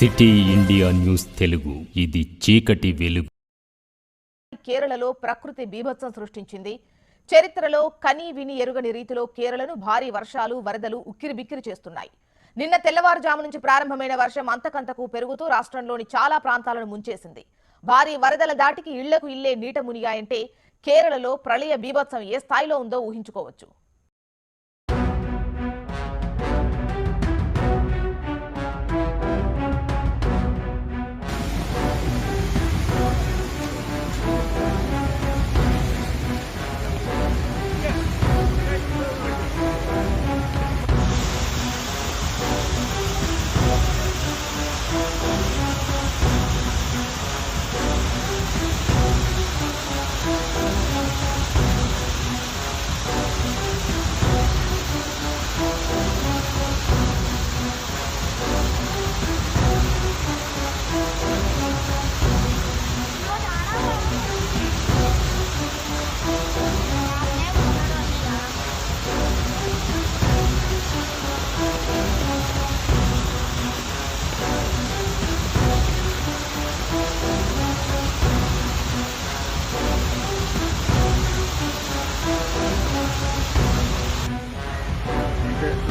City India news Telugu ఇది చీకటి వెలుగు. కేరళలో ప్రకృతి బీభత్సం సృష్టించింది. చరిత్రలో కని విని ఎరుగని రీతిలో కేరళను భారీ వర్షాలు వరదలు ఉక్కిరిబిక్కిరి చేస్తున్నాయి. నిన్న తెల్లవారుజాము నుంచి ప్రారంభమైన వర్షం అంతకంతకు పెరుగుతూ రాష్ట్రంలోని చాలా ప్రాంతాలను ముంచేసింది. భారీ వరదల దాటికి ఇళ్లకు ఇళ్లే నీట మునిగాయంటే కేరళలో ప్రళయ బీభత్సం ఏ స్థాయిలో ఉందో ఊహించుకోవచ్చు.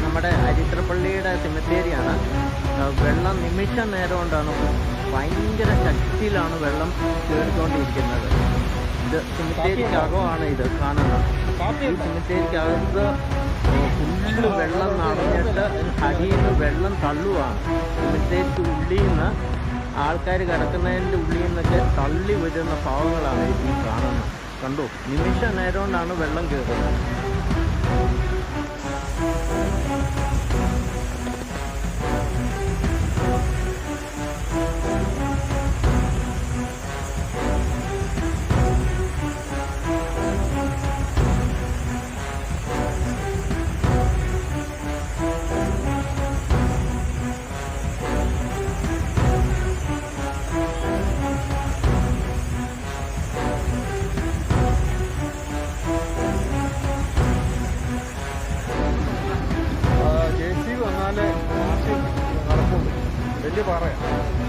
നമ്മുടെ അരിത്രപ്പള്ളിയുടെ സെമിത്തേരിയാണ്. വെള്ളം നിമിഷ നേരം കൊണ്ടാണ് ഭയങ്കര ശക്തിയിലാണ് വെള്ളം കയറിക്കൊണ്ടിരിക്കുന്നത്. ഇത് സെമിത്തേരിക്കകമാണ് ഇത് കാണുന്നത്. ഈ സെമിത്തേരിക്കകത്ത് ഫുള്ള് വെള്ളം നടന്നിട്ട് അടിയിൽ നിന്ന് വെള്ളം തള്ളുവാണ്. സെമിത്തേരിക്ക് ഉള്ളിൽ നിന്ന് ആൾക്കാർ കിടക്കുന്നതിൻ്റെ ഉള്ളിൽ നിന്നൊക്കെ തള്ളി വരുന്ന ഭാവങ്ങളാണ് ഈ കാണുന്നത്. കണ്ടു, നിമിഷ നേരം കൊണ്ടാണ് വെള്ളം കയറുന്നത്. നടക്കും വലിയ പാറയാണ്.